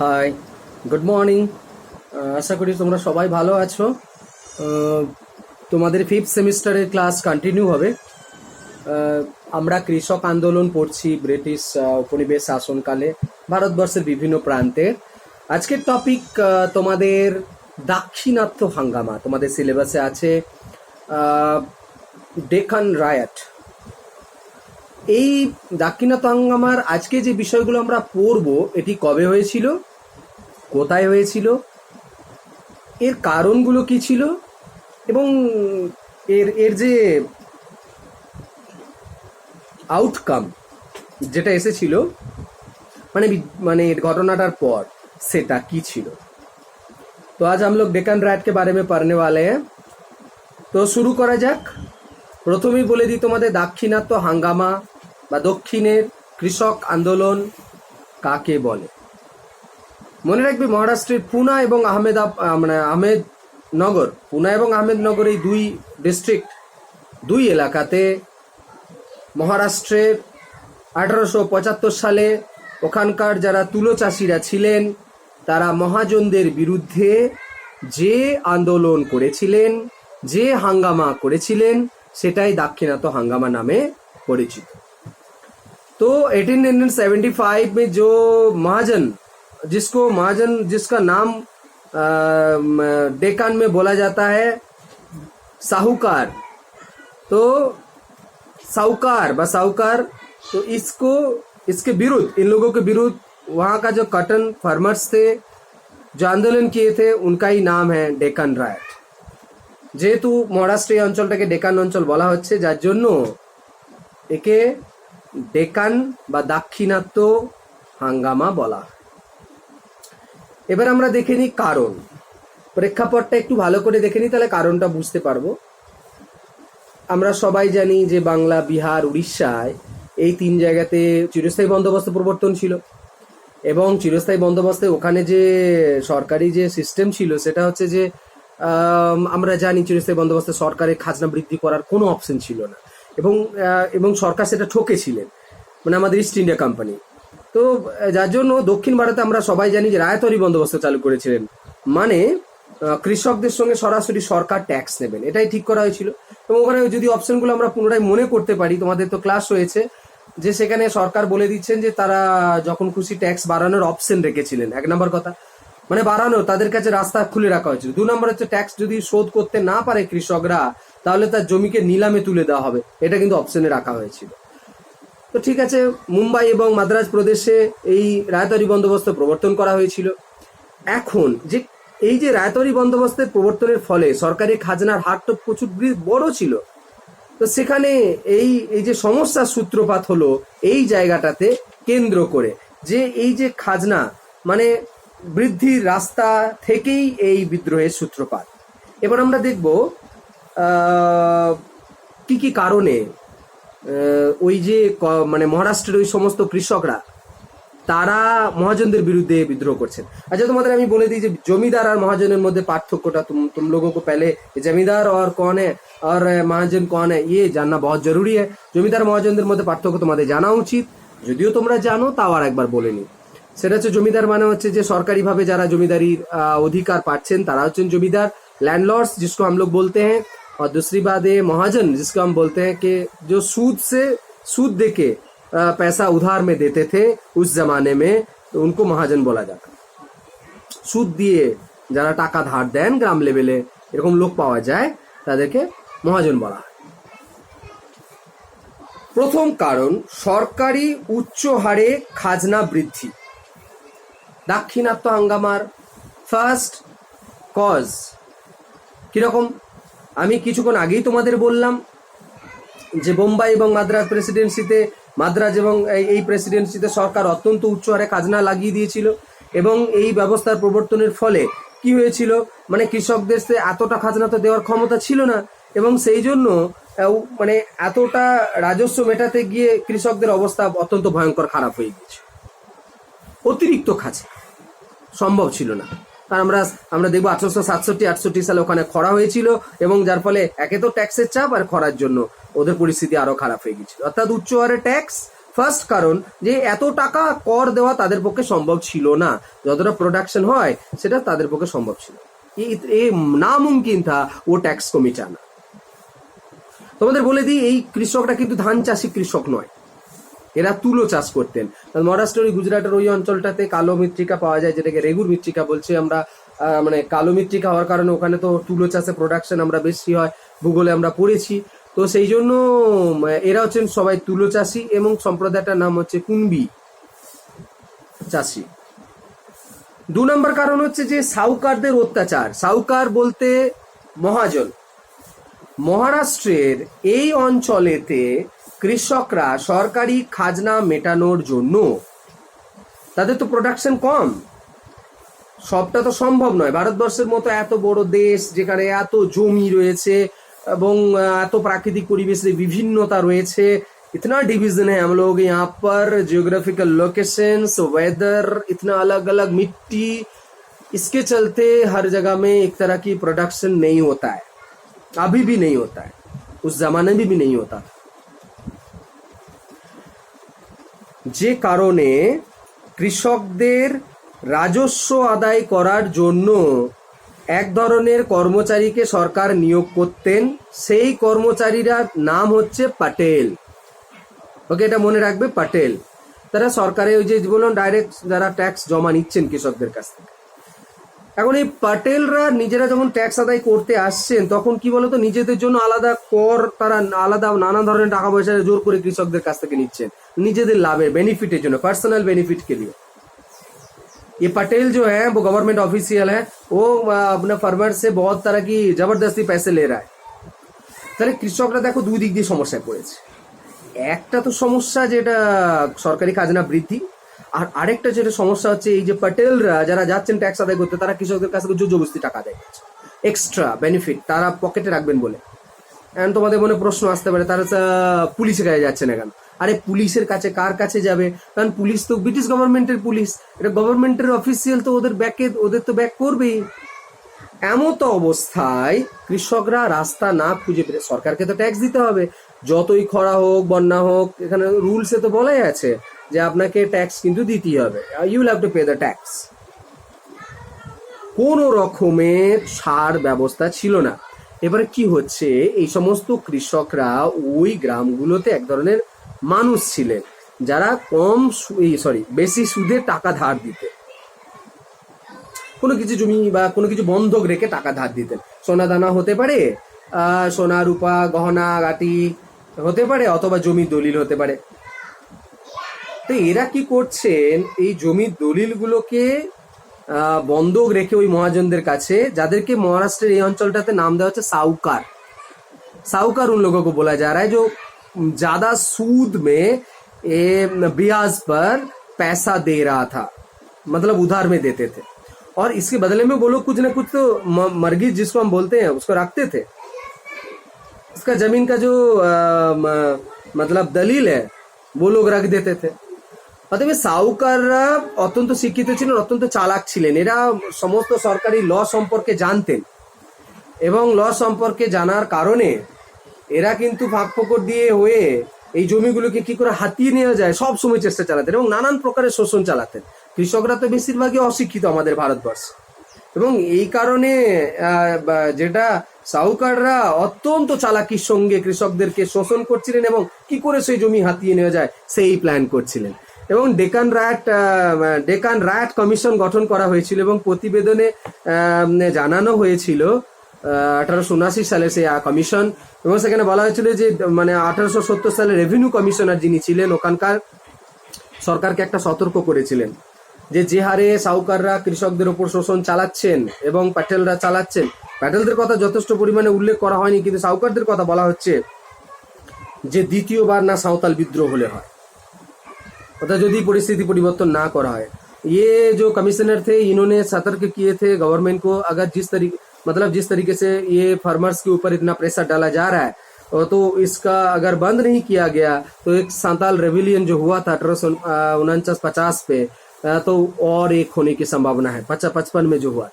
High, good morning. আশা করি তোমরা সবাই ভালো আছো। তোমাদের ফিফথ সেমিস্টারের ক্লাস কন্টিনিউ হবে। আমরা কৃষক আন্দোলন পড়ছি ব্রিটিশ উপনিবেশ শাসনকালে ভারতবর্ষের বিভিন্ন প্রান্তে। আজকের টপিক তোমাদের দাক্ষিণাত্য হাঙ্গামা। তোমাদের সিলেবাসে আছে ডেকান রায়ট। এই দাক্ষিণাত্য হাঙ্গামার আজকে যে বিষয়গুলো আমরা পড়বো, এটি কবে হয়েছিল, কোথায় হয়েছিল, এর কারণগুলো কি ছিল, এবং এর এর যে আউটকাম যেটা এসেছিল, মানে মানে এর ঘটনাটার পর সেটা কি ছিল। তো আজ हम लोग डेक्कन राइट के बारे में पढ़ने वाले हैं। তো শুরু করা যাক। প্রথমেই বলে দিই তোমাদের দাক্ষিণাত্য হাঙ্গামা বা দক্ষিণের কৃষক আন্দোলন কাকে বলে। মনে রাখবে, মহারাষ্ট্রের পুনা এবং আহমেদনগর, পুনা এবং আহমেদনগর এই দুই ডিস্ট্রিক্ট, দুই এলাকাতে মহারাষ্ট্রের 1875 সালে ওখানকার যারা তুলো চাষিরা ছিলেন তারা মহাজনদের বিরুদ্ধে যে আন্দোলন করেছিলেন, যে হাঙ্গামা করেছিলেন, সেটাই দাক্ষিণাত্য হাঙ্গামা नामे परिचित। तो 1875 में जो महाजन, जिसका नाम डेक्कन में बोला जाता है साहूकार, तो साहूकार, तो इसके विरुद्ध, इन लोगों के विरुद्ध वहाँ का जो कॉटन फार्मर्स थे जो आंदोलन किए थे, उनका ही नाम है डेक्कन रायट। যেহেতু মহারাষ্ট্র এই অঞ্চলটাকে ডেকান অঞ্চল বলা হচ্ছে, যার জন্য একে ডেকান বা দাক্ষিণাত্য হাঙ্গামা বলা। এবার আমরা দেখে নিই কারণ। প্রেক্ষাপটটা একটু ভালো করে দেখে নিই, তাহলে কারণটা বুঝতে পারবো। আমরা সবাই জানি যে বাংলা, বিহার, উড়িষ্যায় এই তিন জায়গাতে চিরস্থায়ী বন্দোবস্ত প্রবর্তন ছিল, এবং চিরস্থায়ী বন্দোবস্তে ওখানে যে সরকারি যে সিস্টেম ছিল সেটা হচ্ছে যে আমরা জানি চিরস্থায়ী বন্দোবস্তে সরকারের খাজনা বৃদ্ধি করার কোনো অপশন ছিল না, এবং সরকার সেটা ঠকেছিলেন, মানে আমাদের ইস্ট ইন্ডিয়া কোম্পানি। তো যার জন্য দক্ষিণ ভারতে আমরা সবাই জানি যে রায়তরি বন্দোবস্ত চালু করেছিলেন, মানে কৃষকদের সঙ্গে সরাসরি সরকার ট্যাক্স নেবেন, এটাই ঠিক করা হয়েছিল। এবং ওখানে যদি অপশনগুলো আমরা পুনরায় মনে করতে পারি, তোমাদের তো ক্লাস হয়েছে যে সেখানে সরকার বলে দিচ্ছেন যে তারা যখন খুশি ট্যাক্স বাড়ানোর অপশন রেখেছিলেন। এক নম্বর কথা, মানে বাড়ানো, তাদের কাছে রাস্তা খুলে রাখা হয়েছিল। 2 নম্বর হচ্ছে ট্যাক্স যদি শোধ করতে না পারে কৃষকরা, তাহলে তার জমিকে নিলামে তুলে দেওয়া হবে, এটা কিন্তু অপশনে রাখা হয়েছিল। তো ঠিক আছে, মুম্বাই এবং মাদ্রাজ প্রদেশে এই রায়তরি বন্দোবস্ত প্রবর্তন করা হয়েছিল। এখন যে এই যে রায়তরি বন্দোবস্তের প্রবর্তনের ফলে সরকারি খাজনার হার তো প্রচুর বড় ছিল, তো সেখানে এই যে সমস্যার সূত্রপাত হলো এই জায়গাটাতে কেন্দ্র করে, যে এই যে খাজনা মানে বৃদ্ধির রাস্তা থেকেই এই বিদ্রোহের সূত্রপাত। এবার আমরা দেখব কি কি কারণে ওই যে মানে মহারাষ্ট্রের ওই সমস্ত কৃষকরা তারা মহাজনদের বিরুদ্ধে বিদ্রোহ করছেন। আচ্ছা, তোমাদের আমি বলে দিই যে জমিদার আর মহাজনের মধ্যে পার্থক্যটা तुम लोगों को पहले जमींदार और कौन है और महाजन कौन है ये जानना बहुत जरूरी है। জমিদার মহাজনদের মধ্যে পার্থক্য তোমাদের জানা উচিত, যদিও তোমরা জানো তাও আর একবার বলে নিই। সেটা হচ্ছে, জমিদার মানে হচ্ছে যে সরকারিভাবে যারা জমিদারির অধিকার পাচ্ছেন তারা হচ্ছেন জমিদার, लैंडलॉर्ड्स जिसको हम लोग बोलते हैं। और दूसरी बात है महाजन, जिसको हम बोलते हैं कि जो सूद दे के पैसा उधार में देते थे उस जमाने में, तो उनको महाजन बोला जाता। সুদ দিয়ে যারা টাকা ধার দেন গ্রাম লেভেলে এরকম লোক পাওয়া যায়, তাদেরকে মহাজন বলা হয়। প্রথম কারণ, সরকারি উচ্চ হারে খাজনা বৃদ্ধি। দাক্ষিণাত্য হাঙ্গামার ফার্স্ট কজ কিরকম, আমি কিছুক্ষণ আগেই তোমাদের বললাম যে বোম্বাই এবং মাদ্রাজ এবং এই প্রেসিডেন্সিতে সরকার অত্যন্ত উচ্চ হারে খাজনা লাগিয়ে দিয়েছিল, এবং এই ব্যবস্থার প্রবর্তনের ফলে কি হয়েছিল, মানে কৃষকদের এতটা খাজনা তো দেওয়ার ক্ষমতা ছিল না, এবং সেই জন্য মানে এতটা রাজস্ব মেটাতে গিয়ে কৃষকদের অবস্থা অত্যন্ত ভয়ঙ্কর খারাপ হয়ে গেছে। অতিরিক্ত খাজনা সম্ভব ছিল না। আর আমরা দেখবো 1867-68 সালে ওখানে খরা হয়েছিল, এবং যার ফলে একে তো ট্যাক্সের চাপ, আর খরার জন্য ওদের পরিস্থিতি আরো খারাপ হয়ে গেছিল। অর্থাৎ উচ্চ হারে ট্যাক্স ফার্স্ট কারণ যে এত টাকা কর দেওয়া তাদের পক্ষে সম্ভব ছিল না, যতটা প্রোডাকশন হয় সেটা তাদের পক্ষে সম্ভব ছিল। ये नामुमकिन था वो टैक्स को मिटाना। তোমাদের বলে দিই, এই কৃষকরা কিন্তু ধান চাষী কৃষক নয়, এরা তুলো চাষ করতেন। মহারাষ্ট্রের ওই গুজরাটের ওই অঞ্চলটাতে কালো মৃত্তিকা পাওয়া যায়, যেটাকে রেগুর মৃত্তিকা বলছি আমরা। মানে কালো মৃত্তিকা হওয়ার কারণে ওখানে তো তুলো চাষে প্রোডাকশন আমরা বেশি হয়, ভূগোলে আমরা পড়েছি। তো সেই জন্য এরা হচ্ছেন সবাই তুলো চাষি, এবং সম্প্রদায়টার নাম হচ্ছে কুনবি চাষি। 2 নম্বর কারণ হচ্ছে যে সাউকারদের অত্যাচার। সাউকার বলতে মহাজন। মহারাষ্ট্রের এই অঞ্চলেতে কৃষকরা সরকারি খাজনা মেটানোর জন্য, তাদের তো প্রোডাকশন কম, সবটা তো সম্ভব নয়। ভারতবর্ষের মতো এত বড় দেশ যেখানে এত জমি রয়েছে এবং এত প্রাকৃতিক পরিবেশের বিভিন্নতা রয়েছে, इतना डिवीजन है हम लोग यहाँ पर, जियोग्राफिकल लोकेशंस, वेदर, इतना अलग अलग मिट्टी, इसके चलते हर जगह में एक तरह की प्रोडक्शन नहीं होता है, अभी भी नहीं होता है, उस जमाने में भी नहीं होता। যে কারণে কৃষকদের রাজস্ব আদায় করার জন্য এক ধরনের কর্মচারীকে সরকার নিয়োগ করতেন, সেই কর্মচারীরা নাম হচ্ছে পাটেল। ওকে, এটা মনে রাখবে, পাটেল। তারা সরকারে ওই যে বলুন ডাইরেক্ট যারা ট্যাক্স জমা নিচ্ছেন কৃষকদের কাছ থেকে। এখন এই পাটেলরা নিজেরা যখন ট্যাক্স আদায় করতে আসছেন, তখন কি বলতো, নিজেদের জন্য আলাদা কর, তারা আলাদা নানা ধরনের টাকা পয়সা জোর করে কৃষকদের কাছ থেকে নিচ্ছেন নিজেদের লাভের বেনিফিটের জন্য, পার্সোনাল বেनिफिट के लिए। ये पटेल जो है वो गवर्नमेंट ऑफिशियल है, वो अपने फार्मर से बहुत तरह की जबरदस्ती पैसे ले रहा है। তাহলে কৃষকরা দেখো দুই দিক দিয়ে সমস্যায় পড়েছে। একটা তো সমস্যা যেটা সরকারি খাজনা বৃদ্ধি, আর আরেকটা যেটা সমস্যা হচ্ছে এই যে পাটেলরা যারা যাচ্ছেন ট্যাক্স আদায় করতে, তারা কৃষকদের কাছ থেকে জবরদস্তি টাকা আদায় করছে, এক্সট্রা বেনিফিট তারা পকেটে রাখবেন বলে। এখন তোমাদের মনে প্রশ্ন আসতে পারে, তারা পুলিশের কাছে যাচ্ছে না কেন? আরে পুলিশের কাছে কার কাছে যাবে? কারণ পুলিশ তো ব্রিটিশ গভর্নমেন্টের পুলিশ, এটা গভর্নমেন্টের অফিসিয়াল, তো ওদের তো ব্যাক করবেই। এমত অবস্থায় কৃষকরা রাস্তা না খুঁজে পেয়ে, সরকারকে তো ট্যাক্স দিতে হবে, যতই খরা হোক বন্যা হোক, এখানে রুলসে তো বলাই আছে যে আপনাকে ট্যাক্স কিন্তু দিতেই হবে, you will have to pay the tax. কোনো রকমের ছাড় ব্যবস্থা ছিল না। এবারে কি হচ্ছে, এই সমস্ত কৃষকরা ওই গ্রামগুলোতে এক ধরনের মানুষ ছিলেন যারা বেশি সুদে টাকা ধার দিতেন, কোনো কিছু জমি বা কোনো কিছু বন্ধক রেখে টাকা ধার দিতেন। সোনা দানা হতে পারে, সোনা রূপা গহনা গাটি হতে পারে, অথবা জমির দলিল হতে পারে। তো এরা কি করছেন, এই জমির দলিলগুলোকে বন্ধক রেখে ওই মহাজনদের কাছে, যাদেরকে মহারাষ্ট্রের এই অঞ্চলটাতে নাম দেওয়া হচ্ছে साहूकार। साहूकार उन लोगों को बोला जा रहा है जो ज्यादा सूद में ब्याज पर पैसा दे रहा था, मतलब उधार में देते थे, और इसके बदले में वो लोग कुछ ना कुछ तो मर्गिज जिसको हम बोलते हैं उसको रखते थे। इसका जमीन का जो मतलब दलील है वो लोग रख देते थे। অতএব সাউকাররা অত্যন্ত শিক্ষিত ছিলেন, অত্যন্ত চালাক ছিলেন। এরা সমস্ত সরকারি ল সম্পর্কে জানতেন, এবং ল সম্পর্কে জানার কারণে এরা কিন্তু ফাঁক ফোকর দিয়ে হয়ে এই জমিগুলোকে কি করে হাতিয়ে নেওয়া যায় সব সময় চেষ্টা চালাতেন, এবং নানান প্রকারের শোষণ চালাতেন। কৃষকরা তো বেশিরভাগই অশিক্ষিত আমাদের ভারতবর্ষে, এবং এই কারণে যেটা সাউকাররা অত্যন্ত চালাকির সঙ্গে কৃষকদেরকে শোষণ করছিলেন, এবং কি করে সেই জমি হাতিয়ে নেওয়া যায় সেই প্ল্যান করছিলেন। এবং ডেকান রায়ট কমিশন গঠন করা হয়েছিল, এবং প্রতিবেদনে জানানো হয়েছিল 1879 সালে সেই কমিশন, এবং সেখানে বলা হয়েছিল যে মানে 1870 সালে রেভিনিউ কমিশনার যিনি ছিলেন ওখানকার সরকারকে একটা সতর্ক করেছিলেন যে হারে সাউকাররা কৃষকদের ওপর শোষণ চালাচ্ছেন এবং প্যাটেলরা চালাচ্ছেন। প্যাটেলদের কথা যথেষ্ট পরিমাণে উল্লেখ করা হয়নি, কিন্তু সাউকারদের কথা বলা হচ্ছে যে দ্বিতীয়বার না সাঁওতাল বিদ্রোহ হলে হয়, অর্থাৎ যদি পরিস্থিতি পরিবর্তन ना करा है। ये जो कमिश्नर थे इन्होंने सतर्क किए थे गवर्नमेंट को, अगर जिस तरीके से ये फार्मर्स के ऊपर इतना प्रेशर डाला जा रहा है, तो इसका अगर बंद नहीं किया गया तो एक सांताल रेविलियन जो हुआ था 1849-50 पे, तो और एक होने की संभावना है। 55 में जो हुआ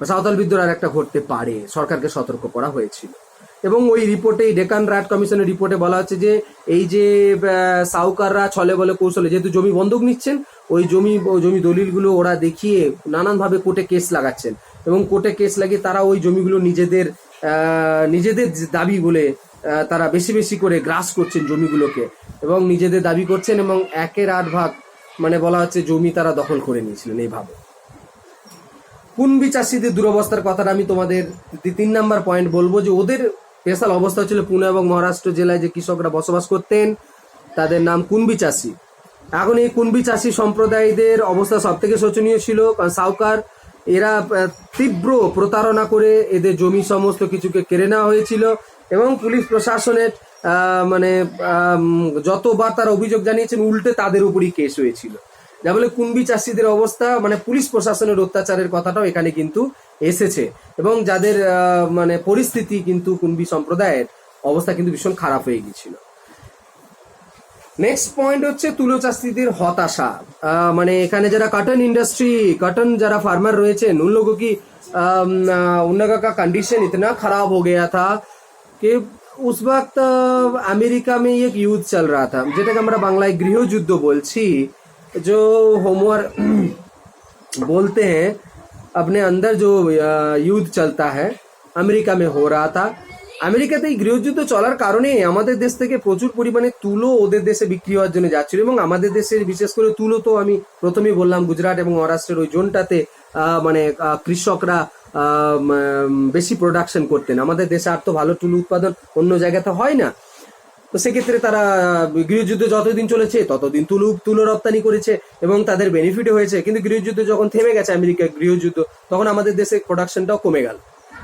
সাঁওতাল বিদ্রোহ আর একটা ঘটতে পারে, সরকারকে সতর্ক করা হয়েছিল। এবং ওই রিপোর্টে, ডেকান রাট কমিশনের রিপোর্টে বলা হচ্ছে যে এই যে সাউকাররা ছলে বলে কৌশলে যেহেতু জমি বন্ধক নিচ্ছেন, ওই জমি দলিলগুলো ওরা দেখিয়ে নানানভাবে কোর্টে কেস লাগাচ্ছেন, এবং কোর্টে কেস লাগিয়ে তারা ওই জমিগুলো নিজেদের দাবি বলে তারা বেশি বেশি করে গ্রাস করছেন জমিগুলোকে, এবং নিজেদের দাবি করছেন, এবং 1/8 মানে বলা হচ্ছে জমি তারা দখল করে নিয়েছিলেন এইভাবে। কুনবি চাষিদের দুরবস্থার কথাটা আমি তোমাদের 3 নাম্বার পয়েন্ট বলবো, যে ওদের স্পেশাল অবস্থা ছিল পুনে এবং মহারাষ্ট্র জেলায় যে কৃষকরা বসবাস করতেন তাদের নাম কুনবি চাষি। এখন এই কুনবি চাষি সম্প্রদায়দের অবস্থা সব থেকে শোচনীয় ছিল, কারণ সাউকার এরা তীব্র প্রতারণা করে এদের জমি সমস্ত কিছুকে কেড়ে নেওয়া হয়েছিল, এবং পুলিশ প্রশাসনের মানে যতবার তারা অভিযোগ জানিয়েছেন উল্টে তাদের উপরই কেস হয়েছিল। যা বলে কুনবি চাষিদের অবস্থা, মানে পুলিশ প্রশাসনের অত্যাচারের কথাটাও এখানে কিন্তু এসেছে, এবং যাদের মানে পরিস্থিতি কিন্তু কুনবি সম্প্রদায়ের অবস্থা কিন্তু ভীষণ খারাপ হয়ে গিয়েছিল। নেক্সট পয়েন্ট হচ্ছে তুলো চাষিদের হতাশা। মানে এখানে যারা कॉटन इंडस्ट्री, कॉटन যারা ফার্মার রয়েছেন, उन लोगों की उन लोगों का कंडीशन इतना खराब हो गया था कि उस वक्त अमेरिका में एक युद्ध चल रहा था, যেটাকে আমরা বাংলায় গৃহযুদ্ধ বলছি, जो होमवर्क बोलते हैं, अपने अंदर जो युद्ध चलता है अमेरिका में हो रहा था। আমেরিকাতে এই গৃহযুদ্ধ চলার কারণে আমাদের দেশ থেকে প্রচুর পরিমাণে তুলো ওদের দেশে বিক্রি হওয়ার জন্য যাচ্ছিল, এবং আমাদের দেশের বিশেষ করে তুলো তো আমি প্রথমেই বললাম গুজরাট এবং মহারাষ্ট্রের ওই জোনটাতে মানে কৃষকরা বেশি প্রোডাকশন করতেন। আমাদের দেশে আর তো ভালো তুলো উৎপাদন অন্য জায়গাতে হয় না, তো সেক্ষেত্রে তারা গৃহযুদ্ধ যতদিন চলেছে ততদিন তুলো রপ্তানি করেছে এবং তাদের বেনিফিট হয়েছে। কিন্তু গৃহযুদ্ধ যখন থেমে গেছে আমেরিকার গৃহযুদ্ধ, তখন আমাদের দেশে প্রোডাকশনটাও কমে গেল।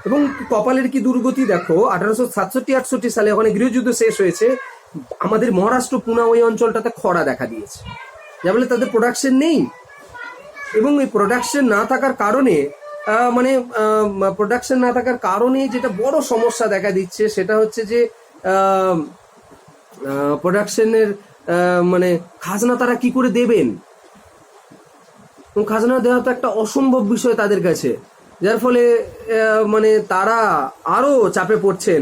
এবং কপালের কি দুর্গতি দেখো, 1867-68 সালে ওখানে গৃহযুদ্ধ শেষ হয়েছে, আমাদের মহারাষ্ট্র পুনা ওই অঞ্চলটাতে খরা দেখা দিয়েছে, যা বলে তাদের প্রোডাকশন নেই। এবং এই প্রোডাকশন না থাকার কারণে মানে প্রোডাকশন না থাকার কারণে যেটা বড় সমস্যা দেখা দিচ্ছে সেটা হচ্ছে যে প্রোডাকশনের মানে খাজনা তারা কি করে দেবেন, এবং খাজনা দেওয়া তো একটা অসম্ভব বিষয় তাদের কাছে, যার ফলে মানে তারা আরো চাপে পড়ছেন।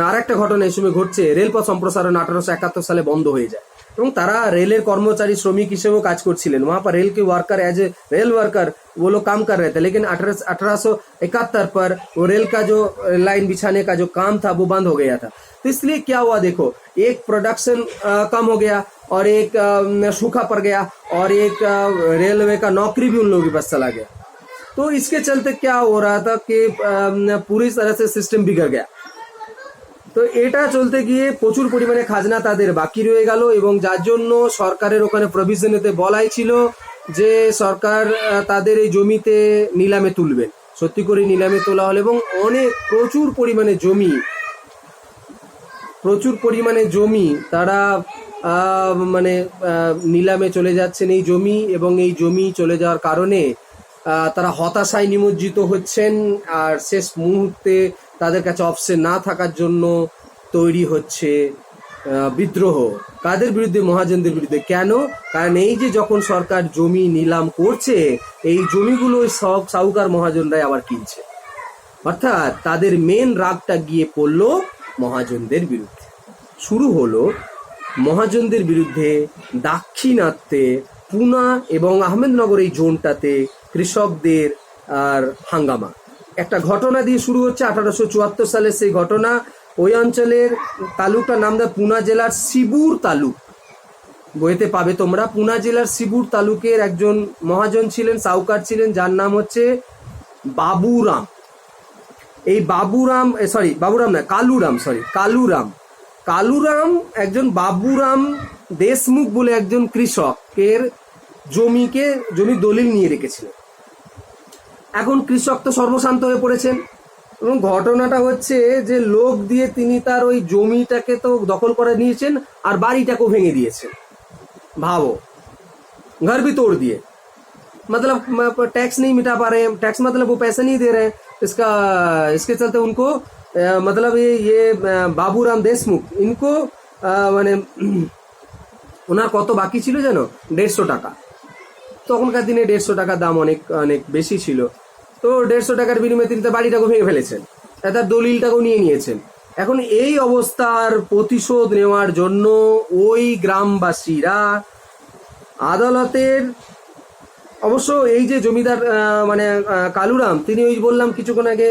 আর একটা ঘটনা এই সময় ঘটছে, রেলপথ সম্প্রসারণ 1871 সালে বন্ধ হয়ে যায়, এবং তারা রেলের কর্মচারী শ্রমিক হিসেবেও কাজ করছিলেন। वहां पर रेल के worker as a rail worker वो लोग काम कर रहे थे, लेकिन 1871 पर वो रेल का जो लाइन बिछाने का जो काम था वो बंद हो गया था। तो इसलिए क्या हुआ देखो, एक प्रोडक्शन कम हो गया और एक सूखा पड़ गया और एक रेलवे का नौकरी भी उन लोगों के पास चला गया। तो इसके चलते क्या हो रहा था कि पूरी तरह से सिस्टम बिगड़ गया। তো এটা চলতে গিয়ে প্রচুর পরিমাণে খাজনা তাদের বাকি রয়ে গেল, এবং যার জন্য সরকারের ওখানে প্রভিশনেতে বলাই ছিল যে সরকার তাদের এই জমিতে নিলামে তুলবেন। সত্যি করে নিলামে তোলা হলো, এবং প্রচুর পরিমাণে জমি তারা মানে নিলামে চলে যাচ্ছেন এই জমি, এবং এই জমি চলে যাওয়ার কারণে তারা হতাশায় নিমজ্জিত হচ্ছেন। আর শেষ মুহূর্তে তাদের কাছে অপশন না থাকার জন্য তৈরি হচ্ছে বিদ্রোহ। কাদের বিরুদ্ধে? মহাজনদের বিরুদ্ধে। কেন? কারণ এই যে যখন সরকার জমি নিলাম করছে, এই জমিগুলো সব সাউকার মহাজনরাই আবার কিনছে, অর্থাৎ তাদের মেন রাগটা গিয়ে পড়লো মহাজনদের বিরুদ্ধে। শুরু হলো মহাজনদের বিরুদ্ধে দাক্ষিণাত্যে পুনা এবং আহমেদনগর এই জোনটাতে কৃষকদের আর হাঙ্গামা। একটা ঘটনা দিয়ে শুরু হচ্ছে 1874 সালে। সেই ঘটনা ওই অঞ্চলের তালুকটার নাম দেয় পুনা জেলার শিবুর তালুক, বইতে পাবে তোমরা। পুনা জেলার শিবুর তালুকের একজন মহাজন ছিলেন, সাউকার ছিলেন, যার নাম হচ্ছে বাবুরাম। এই কালুরাম একজন বাবুরাম দেশমুখ বলে একজন কৃষকের জমি দলিল নিয়ে রেখেছিলেন। এখন কৃষক তো সর্বশান্ত হয়ে পড়েছেন, এবং ঘটনাটা হচ্ছে যে লোক দিয়ে তিনি তার ওই জমিটাকে তো দখল করে নিয়েছেন আর বাড়িটাকেও ভেঙে দিয়েছেন। ভাবো, घर भी तोड़ दिए, मतलब टैक्स नहीं मिटा पा रहे हैं, टैक्स मतलब वो पैसा नहीं दे रहे हैं, इसके चलते उनको मतलब ये बाबूराम देशमुख इनको মানে ওনার কত বাকি ছিল জানো? 150 টাকা। তখনকার দিনে 150 টাকা দাম অনেক অনেক বেশি ছিল। তো 150 টাকার বিনিময়ে তিনি তার বাড়িটাকে ভেঙে ফেলেছেন, তার দলিলটাকেও নিয়ে নিয়েছেন। এখন এই অবস্থার প্রতিশোধ নেওয়ার জন্য ওই গ্রামবাসীরা আদালতের, অবশ্য এই যে জমিদার মানে কালুরাম, তিনি ওই বললাম কিছুক্ষণ আগে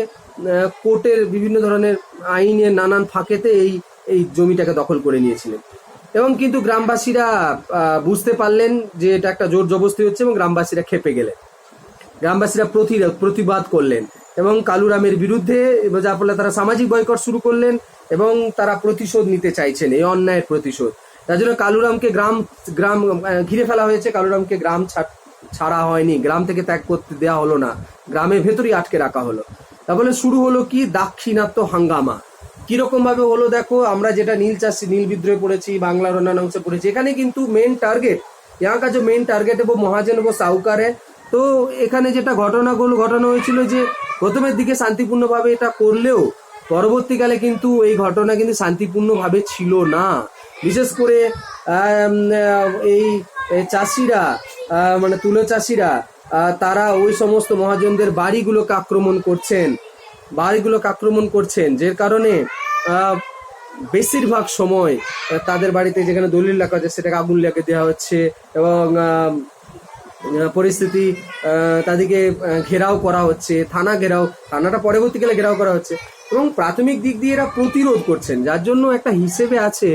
কোর্টের বিভিন্ন ধরনের আইনের নানান ফাঁকেতে এই এই জমিটাকে দখল করে নিয়েছিলেন। এবং কিন্তু গ্রামবাসীরা বুঝতে পারলেন যে এটা একটা জোর জবরদস্তি হচ্ছে এবং গ্রামবাসীরা খেপে গেলেন। গ্রামবাসীরা প্রতিবাদ করলেন এবং কালুরামের বিরুদ্ধে, যার ফলে তারা সামাজিক বয়কট শুরু করলেন এবং তারা প্রতিশোধ নিতে চাইছেন, এই অন্যায়ের প্রতিশোধ। তার জন্য কালুরামকে গ্রাম ঘিরে ফেলা হয়েছে, কালুরামকে গ্রাম ছাড়া হয়নি, গ্রাম থেকে ত্যাগ করতে দেওয়া হলো না, গ্রামের ভেতরেই আটকে রাখা হলো। তারপরে শুরু হলো কি দাক্ষিণাত্য হাঙ্গামা। কিরকম ভাবে হলো দেখো, আমরা যেটা নীল বিদ্রোহে পড়েছি, বাংলার অন্যান্য অংশে পড়েছি, এখানে কিন্তু মেন টার্গেট यहाँ का जो मेन टार्गेट है वो महाजन वो साहूकार है। তো এখানে যেটা ঘটনা হয়েছিল যে প্রথমের দিকে শান্তিপূর্ণভাবে এটা করলেও পরবর্তীকালে কিন্তু এই ঘটনা কিন্তু শান্তিপূর্ণভাবে ছিল না। বিশেষ করে এই চাষিরা মানে তুলো চাষিরা তারা ওই সমস্ত মহাজনদের বাড়িগুলোকে আক্রমণ করছেন, যে কারণে বেশিরভাগ সময় তাদের বাড়িতে যেখানে দলিল লেখা আছে সেটাকে আগুন লাগিয়ে দেওয়া হচ্ছে এবং পরিস্থিতি তাদেরকে ঘেরাও করা হচ্ছে, থানাটা পরবর্তীকালে ঘেরাও করা হচ্ছে এবং প্রাথমিক দিক দিয়ে এরা প্রতিরোধ করছেন, যার জন্য একটা হিসেবে আছে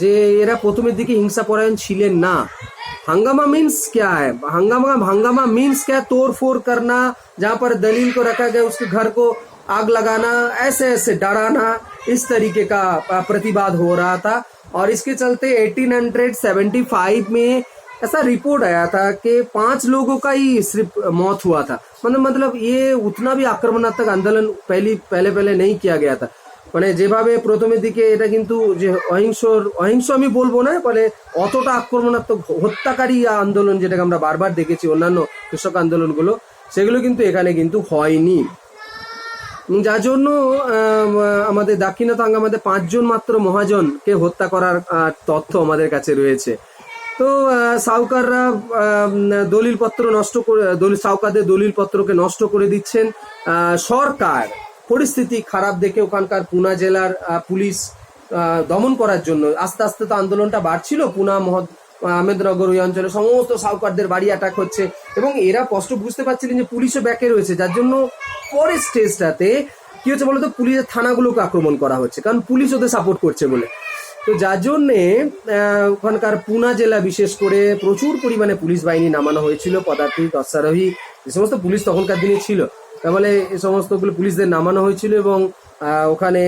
যে এরা প্রথমের দিকে হিংসাপরায়ণ ছিলেন না। हंगामा मीन्स क्या है? हंगामा मीन्स क्या? तोड़ फोड़ करना, जहाँ पर दलील को रखा गया उसके घर को आग लगाना, ऐसे डराना, इस तरीके का प्रतिवाद हो रहा था। और इसके चलते 1875 में ऐसा रिपोर्ट आया था कि 5 लोगों का ही सिर्फ मौत हुआ था। मतलब ये उतना भी आक्रमणात्मक आंदोलन पहले नहीं किया गया था। মানে যেভাবে প্রথমের দিকে এটা কিন্তু যে অহিংস আমি বলবো না, ফলে অতটা আক্রমণাত্মক হত্যাকারী আন্দোলন যেটাকে আমরা বারবার দেখেছি অন্যান্য কৃষক আন্দোলনগুলো, সেগুলো কিন্তু এখানে কিন্তু হয়নি। যার জন্য আমাদের দাক্ষিণাত্য হাঙ্গামাতে 5 জন মাত্র মহাজনকে হত্যা করার তথ্য আমাদের কাছে রয়েছে। তো সাউকাররা সাউকারদের দলিলপত্রকে নষ্ট করে দিচ্ছেন। সরকার পরিস্থিতি খারাপ দেখে ওখানকার পুনা জেলার পুলিশ দমন করার জন্য আস্তে আস্তে তো আন্দোলনটা বাড়ছিল, পুনা আহমেদনগর ওই অঞ্চলে সমস্ত সাউকারদের বাড়ি অ্যাটাক হচ্ছে এবং এরা স্পষ্ট বুঝতে পারছিলেন যে পুলিশও ব্যাকে রয়েছে, যার জন্য পরের স্টেজটাতে কি হচ্ছে বলতো, পুলিশের থানাগুলোকে আক্রমণ করা হচ্ছে, কারণ পুলিশ ওদের সাপোর্ট করছে বলে। তো যার জন্যে ওখানকার পুনা জেলা বিশেষ করে প্রচুর পরিমাণে পুলিশ বাহিনী নামানো হয়েছিল, পদাতিক অশ্বারোহী যে সমস্ত পুলিশ তখনকার দিনে ছিল, তাহলে এই সমস্তগুলো পুলিশদের নামানো হয়েছিল এবং ওখানে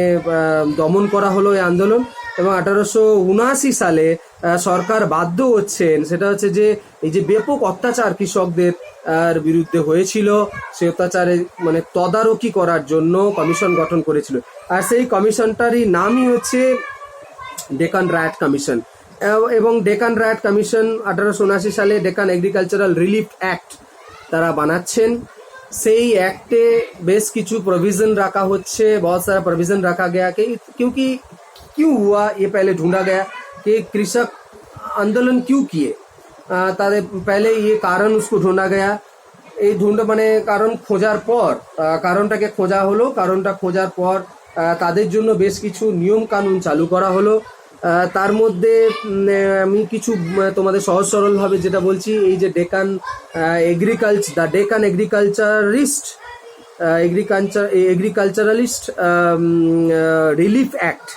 দমন করা হলো এই আন্দোলন। এবং 1879 সালে সরকার বাধ্য হচ্ছেন, সেটা হচ্ছে যে এই যে ব্যাপক অত্যাচার কৃষকদের বিরুদ্ধে হয়েছিল, সেই অত্যাচারে মানে তদারকি করার জন্য কমিশন গঠন করেছিল। আর সেই কমিশনটারই নামই হচ্ছে ডেকান রায়ট কমিশন। এবং ডেকান রায়ট কমিশন 1879 সালে ডেকান এগ্রিকালচারাল রিলিফ অ্যাক্ট তারা বানাচ্ছেন। সেই एक्टे बेस किचु प्रोविजन रखा होच्छे, बहुत सारा प्रोविजन रखा गया कि क्योंकि क्यों हुआ ये पहले ढूंढा गया कि कृषक आंदोलन क्यों किए, तारे पहले ये कारण उसको ढूंढा गया। এই মানে কারণ খোঁজার পর কারণটাকে খোঁজা হলো, কারণটা খোঁজার পর তাদের জন্য বেশ কিছু নিয়ম কানুন চালু করা হলো। তার মধ্যে আমি কিছু তোমাদের সহজ সরল ভাবে যেটা বলছি, এই যে ডেকান एग्रीकल्चरलिस्ट रिलीफ एक्ट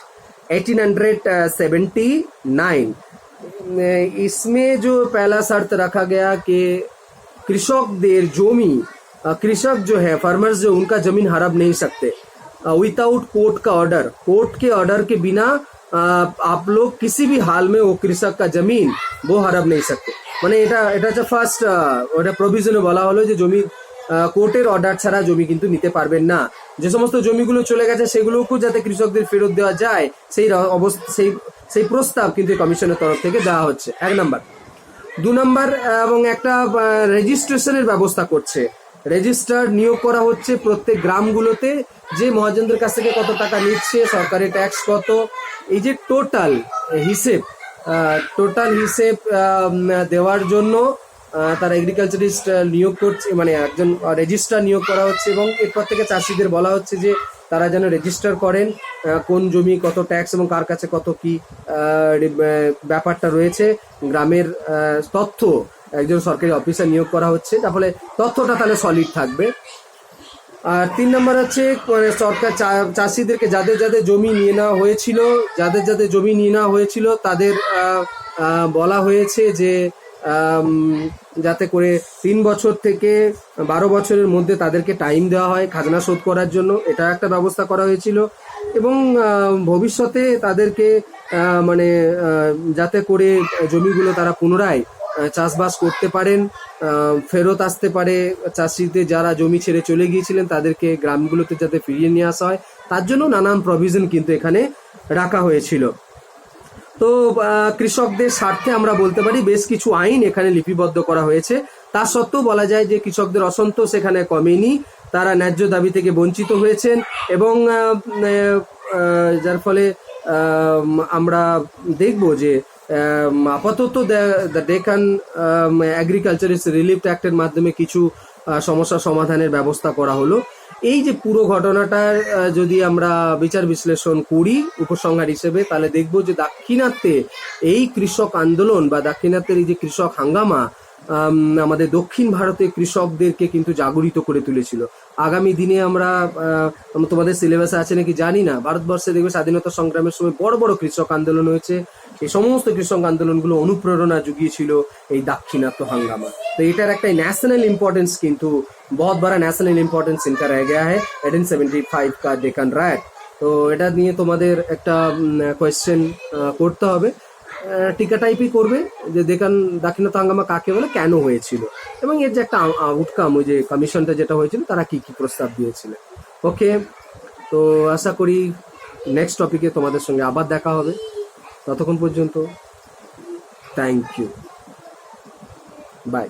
1879, इसमें जो पहला शर्त रखा गया कि कृषक जो है फार्मर्स जो उनका जमीन हड़प नहीं सकते विदाउट कोर्ट का ऑर्डर, कोर्ट के ऑर्डर के बिना आप लोग किसी भी हाल में वो कृषक का जमीन वो हड़प नहीं सकते। মানে এটা হচ্ছে ফার্স্ট ওটা প্রভিশনে বলা হলো যে জমি কোর্টের অর্ডার ছাড়া জমি কিন্তু নিতে পারবেন না। যে সমস্ত জমিগুলো চলে গেছে সেগুলোকেও যাতে কৃষকদের ফেরত দেওয়া যায় সেই প্রস্তাব কিন্তু কমিশনের তরফ থেকে দেওয়া হচ্ছে, 1 নাম্বার। 2 নাম্বার এবং একটা রেজিস্ট্রেশনের ব্যবস্থা করছে, রেজিস্ট্রার নিয়োগ করা হচ্ছে প্রত্যেক গ্রামগুলোতে, যে মহাজনদের কাছ থেকে কত টাকা নিচ্ছে, সরকারি ট্যাক্স কত, এই যে টোটাল হিসেব দেওয়ার জন্য তারা এগ্রিকালচারিস্ট নিয়োগ করছে, মানে একজন রেজিস্ট্রার নিয়োগ করা হচ্ছে এবং এরপর থেকে চাষিদের বলা হচ্ছে যে তারা যেন রেজিস্টার করেন কোন জমি কত ট্যাক্স এবং কার কাছে কত কি ব্যাপারটা রয়েছে, গ্রামের তথ্য একজন সরকারি অফিসার নিয়োগ করা হচ্ছে, তার ফলে তথ্যটা তাহলে সলিড থাকবে। আর 3 নম্বর হচ্ছে সরকার চাষিদেরকে যাদের যাদের জমি নিয়ে নেওয়া হয়েছিল তাদের বলা হয়েছে যে যাতে করে 3 বছর থেকে 12 বছরের মধ্যে তাদেরকে টাইম দেওয়া হয় খাজনা শোধ করার জন্য, এটা একটা ব্যবস্থা করা হয়েছিল। এবং ভবিষ্যতে তাদেরকে মানে যাতে করে জমিগুলো তারা পুনরায় চাষবাস করতে পারেন, ফেরত আসতে পারে, চাষিদের যারা জমি ছেড়ে চলে গিয়েছিলেন তাদেরকে গ্রামগুলোতে যাতে ফিরিয়ে নিয়ে আসা হয়, তার জন্য নানান প্রভিশন কিন্তু এখানে রাখা হয়েছিল। তো কৃষকদের স্বার্থে আমরা বলতে পারি বেশ কিছু আইন এখানে লিপিবদ্ধ করা হয়েছে। তা সত্ত্বেও বলা যায় যে কৃষকদের অসন্তোষ এখানে কমেনি, তারা ন্যায্য দাবি থেকে বঞ্চিত হয়েছেন এবং যার ফলে আমরা দেখব যে আপাতত দ্য ডেকান এগ্রিকালচারিস্ট রিলিফ অ্যাক্টের মাধ্যমে কিছু সমস্যা সমাধানের ব্যবস্থা করা হলো। এই যে পুরো ঘটনাটার যদি আমরা বিচার বিশ্লেষণ করি উপসংহার হিসেবে, তাহলে দেখব যে দাক্ষিণাত্যে এই কৃষক আন্দোলন বা দাক্ষিণাত্যের এই যে কৃষক হাঙ্গামা আমাদের দক্ষিণ ভারতের কৃষকদেরকে কিন্তু জাগরিত করে তুলেছিল। আগামী দিনে আমরা তোমাদের সিলেবাসে আছে নাকি জানি না, ভারতবর্ষে দেখবে স্বাধীনতা সংগ্রামের সময় বড় বড় কৃষক আন্দোলন হয়েছে, এই সমস্ত কৃষক আন্দোলনগুলো অনুপ্রেরণা জুগিয়েছিল এই দাক্ষিণাত্য হাঙ্গামা। তো এটার একটা ন্যাশনাল ইম্পর্টেंस কিন্তু बहुत बड़ा नेशनल इम्पोर्टेंस इनका रह गया है 1875 का डेक्कन राइट। তো এটা নিয়ে তোমাদের একটা কোয়েশ্চেন করতে হবে, টিকা টাইপই করবে যে দাক্ষিণাত্য হাঙ্গামা কাকে বলে, কেন হয়েছিল, এবং এর যে একটা আউটকাম ওই যে কমিশনটা যেটা হয়েছিল তারা কি কি প্রস্তাব দিয়েছিল। ওকে, তো আশা করি নেক্সট টপিকে তোমাদের সঙ্গে আবার দেখা হবে। ততক্ষণ পর্যন্ত থ্যাংক ইউ, বাই।